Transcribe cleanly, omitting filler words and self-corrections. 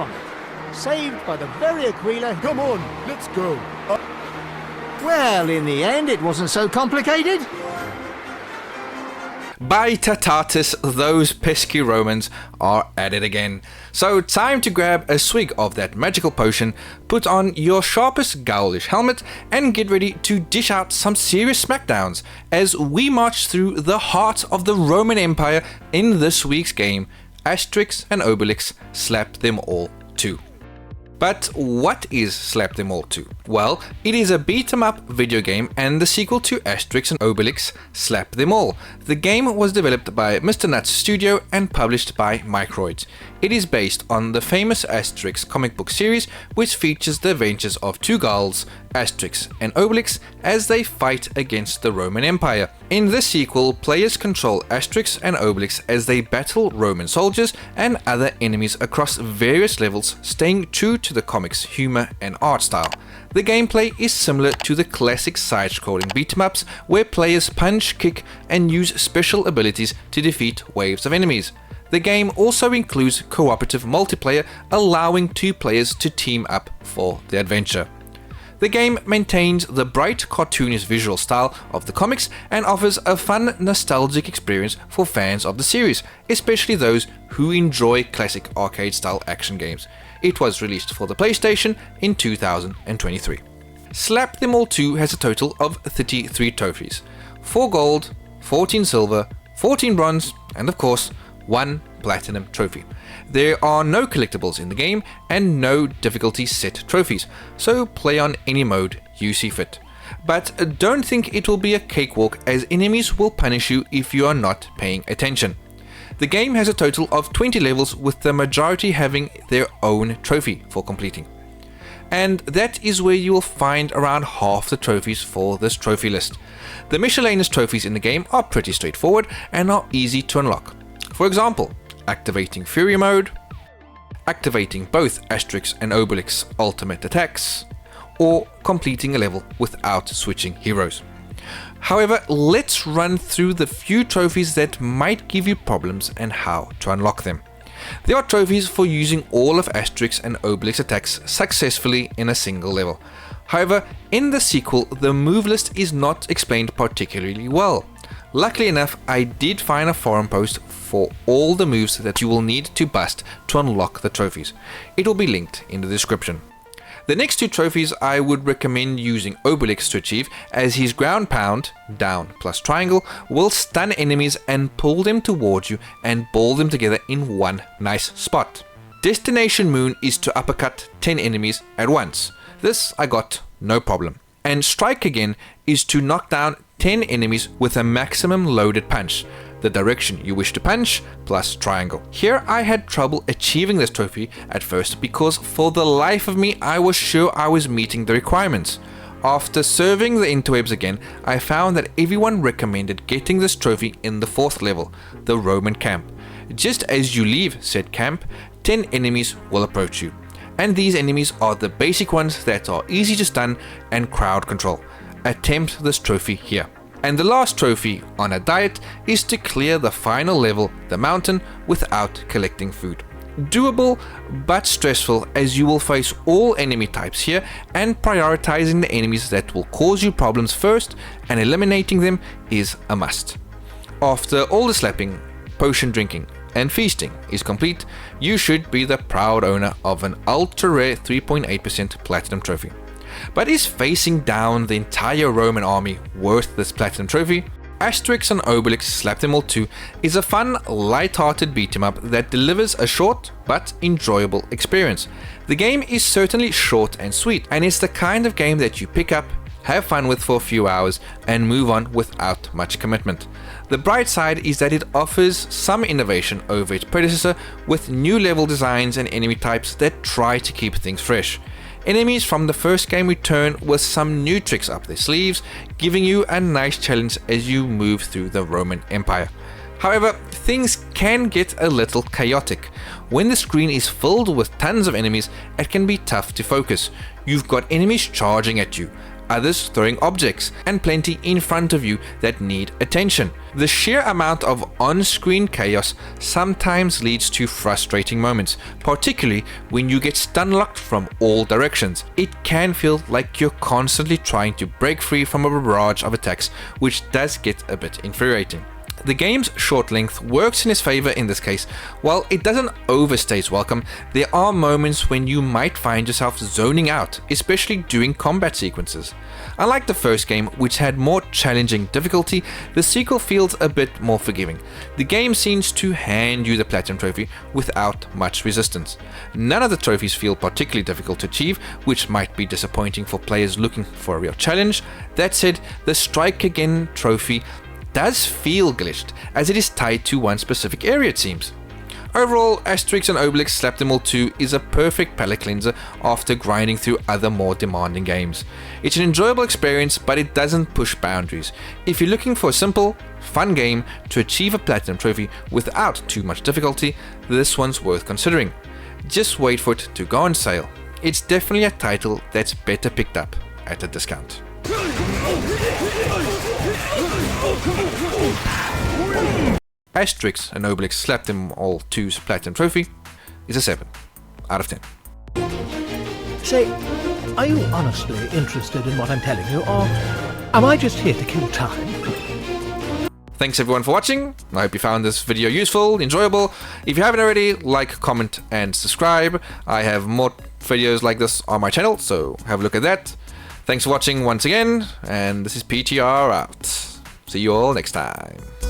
right. Saved by the very Aquila. Come on, let's go. Well, in the end, it wasn't so complicated. By Tatatus, those pesky Romans are at it again. So time to grab a swig of that magical potion, put on your sharpest Gaulish helmet, and get ready to dish out some serious smackdowns as we march through the heart of the Roman Empire in this week's game, Asterix and Obelix Slap Them All 2. But what is Slap Them All 2? Well, it is a beat-em-up video game and the sequel to Asterix and Obelix Slap Them All. The game was developed by Mr. Nuts Studio and published by Microids. It is based on the famous Asterix comic book series, which features the adventures of two Gauls, Asterix and Obelix, as they fight against the Roman Empire. In this sequel, players control Asterix and Obelix as they battle Roman soldiers and other enemies across various levels, staying true to the comic's humor and art style. The gameplay is similar to the classic side-scrolling beat-em-ups, where players punch, kick, and use special abilities to defeat waves of enemies. The game also includes cooperative multiplayer, allowing two players to team up for the adventure. The game maintains the bright, cartoonish visual style of the comics and offers a fun, nostalgic experience for fans of the series, especially those who enjoy classic arcade-style action games. It was released for the PlayStation in 2023. Slap Them All 2 has a total of 33 trophies, 4 gold, 14 silver, 14 bronze, and of course, 1 platinum trophy. There are no collectibles in the game and no difficulty set trophies, so play on any mode you see fit. But don't think it will be a cakewalk, as enemies will punish you if you are not paying attention. The game has a total of 20 levels, with the majority having their own trophy for completing. And that is where you will find around half the trophies for this trophy list. The miscellaneous trophies in the game are pretty straightforward and are easy to unlock. For example, activating Fury Mode, activating both Asterix and Obelix ultimate attacks, or completing a level without switching heroes. However, let's run through the few trophies that might give you problems and how to unlock them. There are trophies for using all of Asterix and Obelix attacks successfully in a single level. However, in the sequel, the move list is not explained particularly well. Luckily enough, I did find a forum post for all the moves that you will need to bust to unlock the trophies. It will be linked in the description. The next two trophies I would recommend using Obelix to achieve, as his ground pound, down plus triangle, will stun enemies and pull them towards you and ball them together in one nice spot. Destination Moon is to uppercut 10 enemies at once. This I got no problem. And Strike Again is to knock down 10 enemies with a maximum loaded punch, the direction you wish to punch, plus triangle. Here I had trouble achieving this trophy at first because for the life of me I was sure I was meeting the requirements. After surveying the interwebs again, I found that everyone recommended getting this trophy in the 4th level, the Roman camp. Just as you leave said camp, 10 enemies will approach you. And these enemies are the basic ones that are easy to stun and crowd control. Attempt this trophy here. And the last trophy on a diet is to clear the final level, the mountain, without collecting food. Doable but stressful, as you will face all enemy types here, and prioritizing the enemies that will cause you problems first and eliminating them is a must. After all the slapping, potion drinking and feasting is complete, you should be the proud owner of an ultra rare 3.8% platinum trophy. But is facing down the entire Roman army worth this platinum trophy? Asterix and Obelix Slap Them All 2 is a fun, light-hearted beat-em-up that delivers a short but enjoyable experience. The game is certainly short and sweet, and it's the kind of game that you pick up, have fun with for a few hours, and move on without much commitment. The bright side is that it offers some innovation over its predecessor, with new level designs and enemy types that try to keep things fresh. Enemies from the first game return with some new tricks up their sleeves, giving you a nice challenge as you move through the Roman Empire. However, things can get a little chaotic. When the screen is filled with tons of enemies, it can be tough to focus. You've got enemies charging at you, others throwing objects, and plenty in front of you that need attention. The sheer amount of on-screen chaos sometimes leads to frustrating moments, particularly when you get stun-locked from all directions. It can feel like you're constantly trying to break free from a barrage of attacks, which does get a bit infuriating. The game's short length works in its favor in this case. While it doesn't overstay its welcome, there are moments when you might find yourself zoning out, especially during combat sequences. Unlike the first game, which had more challenging difficulty, the sequel feels a bit more forgiving. The game seems to hand you the Platinum Trophy without much resistance. None of the trophies feel particularly difficult to achieve, which might be disappointing for players looking for a real challenge. That said, the Strike Again trophy does feel glitched, as it is tied to one specific area it seems. Overall, Asterix and Obelix Slap Them All 2 is a perfect palate cleanser after grinding through other more demanding games. It's an enjoyable experience, but it doesn't push boundaries. If you're looking for a simple, fun game to achieve a Platinum Trophy without too much difficulty, this one's worth considering. Just wait for it to go on sale. It's definitely a title that's better picked up at a discount. Asterix and Obelix Slap Them All 2's Platinum Trophy is a 7 out of 10. Say, are you honestly interested in what I'm telling you, or am I just here to kill time? Thanks everyone for watching. I hope you found this video useful, enjoyable. If you haven't already, like, comment, and subscribe. I have more videos like this on my channel, so have a look at that. Thanks for watching once again, and this is PTR out. See you all next time.